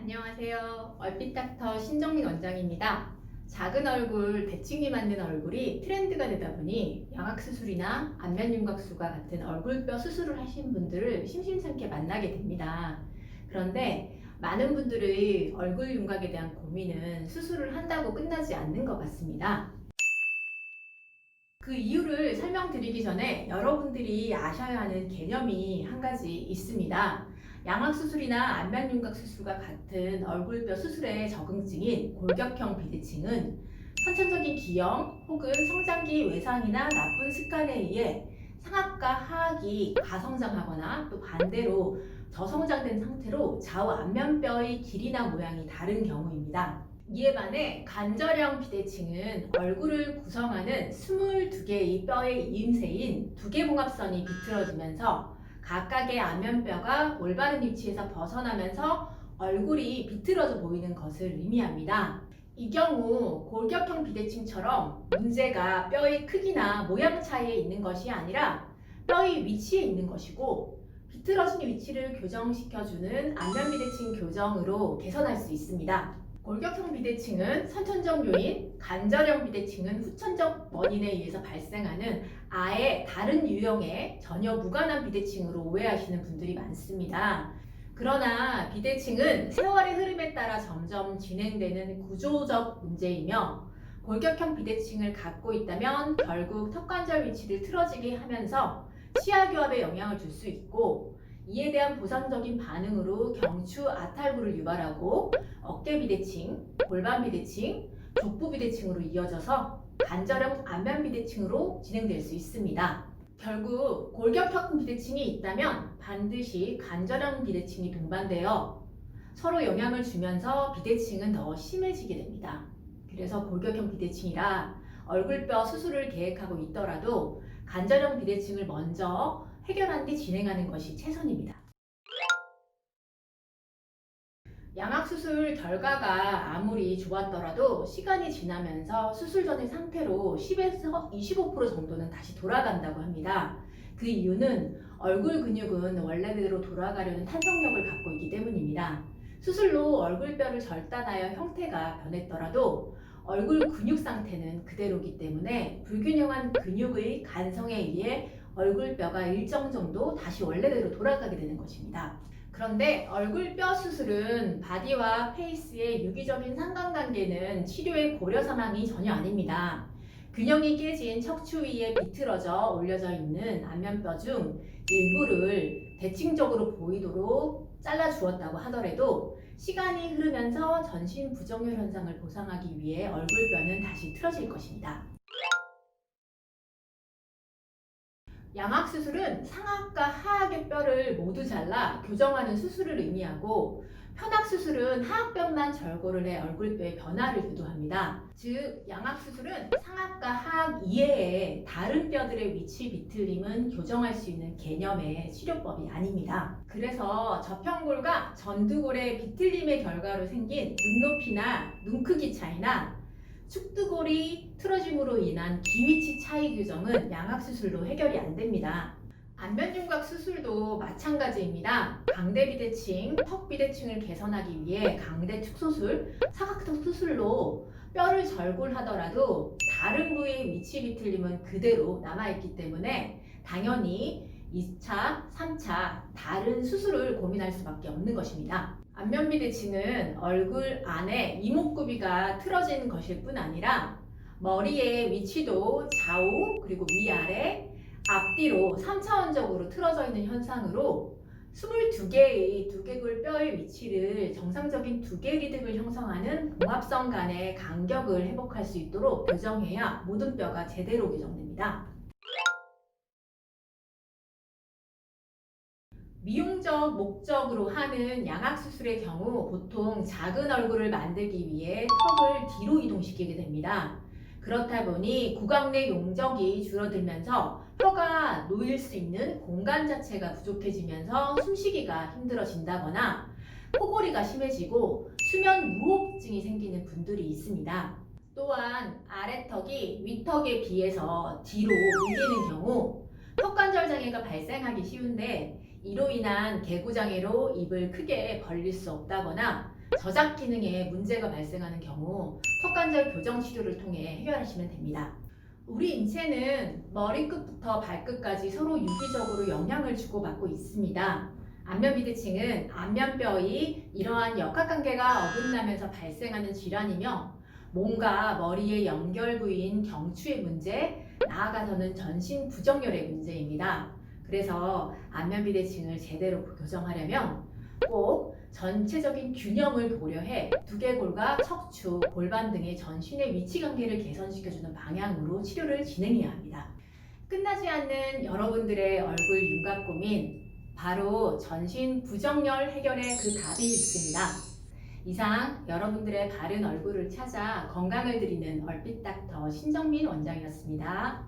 안녕하세요. 얼핏닥터 신정민 원장입니다. 작은 얼굴, 대칭이 맞는 얼굴이 트렌드가 되다 보니 양악수술이나 안면윤곽수가 같은 얼굴뼈 수술을 하신 분들을 심심찮게 만나게 됩니다. 그런데 많은 분들의 얼굴 윤곽에 대한 고민은 수술을 한다고 끝나지 않는 것 같습니다. 그 이유를 설명드리기 전에 여러분들이 아셔야 하는 개념이 한 가지 있습니다. 양악수술이나 안면윤곽수술과 같은 얼굴뼈 수술의 적응증인 골격형 비대칭은 선천적인 기형 혹은 성장기 외상이나 나쁜 습관에 의해 상악과 하악이 가성장하거나 또 반대로 저성장된 상태로 좌우 안면뼈의 길이나 모양이 다른 경우입니다. 이에 반해 관절형 비대칭은 얼굴을 구성하는 22개의 뼈의 이음새인 두개봉합선이 비틀어지면서 각각의 안면뼈가 올바른 위치에서 벗어나면서 얼굴이 비틀어져 보이는 것을 의미합니다. 이 경우 골격형 비대칭처럼 문제가 뼈의 크기나 모양 차이에 있는 것이 아니라 뼈의 위치에 있는 것이고, 비틀어진 위치를 교정시켜주는 안면 비대칭 교정으로 개선할 수 있습니다. 골격형 비대칭은 선천적 요인, 관절형 비대칭은 후천적 원인에 의해서 발생하는 아예 다른 유형의 전혀 무관한 비대칭으로 오해하시는 분들이 많습니다. 그러나 비대칭은 세월의 흐름에 따라 점점 진행되는 구조적 문제이며, 골격형 비대칭을 갖고 있다면 결국 턱관절 위치를 틀어지게 하면서 치아교합에 영향을 줄 수 있고, 이에 대한 보상적인 반응으로 경추 아탈구를 유발하고 어깨 비대칭, 골반 비대칭, 족부 비대칭으로 이어져서 관절형 안면 비대칭으로 진행될 수 있습니다. 결국 골격형 비대칭이 있다면 반드시 관절형 비대칭이 동반되어 서로 영향을 주면서 비대칭은 더 심해지게 됩니다. 그래서 골격형 비대칭이라 얼굴뼈 수술을 계획하고 있더라도 관절형 비대칭을 먼저 해결한 뒤 진행하는 것이 최선입니다. 양악수술 결과가 아무리 좋았더라도 시간이 지나면서 수술 전의 상태로 10에서 25% 정도는 다시 돌아간다고 합니다. 그 이유는 얼굴 근육은 원래대로 돌아가려는 탄성력을 갖고 있기 때문입니다. 수술로 얼굴뼈를 절단하여 형태가 변했더라도 얼굴 근육 상태는 그대로이기 때문에 불균형한 근육의 간성에 의해 얼굴뼈가 일정 정도 다시 원래대로 돌아가게 되는 것입니다. 그런데 얼굴뼈 수술은 바디와 페이스의 유기적인 상관관계는 치료의 고려 사항이 전혀 아닙니다. 균형이 깨진 척추 위에 비틀어져 올려져 있는 안면뼈 중 일부를 대칭적으로 보이도록 잘라주었다고 하더라도 시간이 흐르면서 전신 부정혈 현상을 보상하기 위해 얼굴뼈는 다시 틀어질 것입니다. 양악수술은 상악과 하악의 뼈를 모두 잘라 교정하는 수술을 의미하고, 편악수술은 하악뼈만 절골을 해 얼굴뼈의 변화를 유도합니다. 즉, 양악수술은 상악과 하악 이외의 다른 뼈들의 위치 비틀림은 교정할 수 있는 개념의 치료법이 아닙니다. 그래서 저평골과 전두골의 비틀림의 결과로 생긴 눈높이나 눈 크기 차이나 축두골이 틀어짐으로 인한 기위치 차이 규정은 양악수술로 해결이 안 됩니다. 안면윤곽 수술도 마찬가지입니다. 강대 비대칭, 턱 비대칭을 개선하기 위해 강대 축소술, 사각턱 수술로 뼈를 절골하더라도 다른 부위의 위치 비틀림은 그대로 남아있기 때문에 당연히 2차, 3차 다른 수술을 고민할 수밖에 없는 것입니다. 안면 비대칭은 얼굴 안에 이목구비가 틀어진 것일 뿐 아니라 머리의 위치도 좌우 그리고 위아래 앞뒤로 3차원적으로 틀어져 있는 현상으로 22개의 두개골 뼈의 위치를 정상적인 두개리듬을 형성하는 봉합선 간의 간격을 회복할 수 있도록 교정해야 모든 뼈가 제대로 교정됩니다. 미용적 목적으로 하는 양악수술의 경우 보통 작은 얼굴을 만들기 위해 턱을 뒤로 이동시키게 됩니다. 그렇다 보니 구강 내 용적이 줄어들면서 혀가 놓일 수 있는 공간 자체가 부족해지면서 숨쉬기가 힘들어진다거나 코골이가 심해지고 수면 무호흡증이 생기는 분들이 있습니다. 또한 아래턱이 윗턱에 비해서 뒤로 밀리는 경우 턱관절 장애가 발생하기 쉬운데, 이로 인한 개구장애로 입을 크게 벌릴 수 없다거나 저작 기능에 문제가 발생하는 경우 턱관절 교정 치료를 통해 해결하시면 됩니다. 우리 인체는 머리끝부터 발끝까지 서로 유기적으로 영향을 주고받고 있습니다. 안면비대칭은 안면뼈의 이러한 역학관계가 어긋나면서 발생하는 질환이며 몸과 머리의 연결 부위인 경추의 문제, 나아가서는 전신 부정열의 문제입니다. 그래서 안면비대칭을 제대로 교정하려면 꼭 전체적인 균형을 고려해 두개골과 척추, 골반 등의 전신의 위치 관계를 개선시켜주는 방향으로 치료를 진행해야 합니다. 끝나지 않는 여러분들의 얼굴 윤곽 고민, 바로 전신 부정열 해결의 그 답이 있습니다. 이상 여러분들의 바른 얼굴을 찾아 건강을 드리는 얼핏 닥터 신정민 원장이었습니다.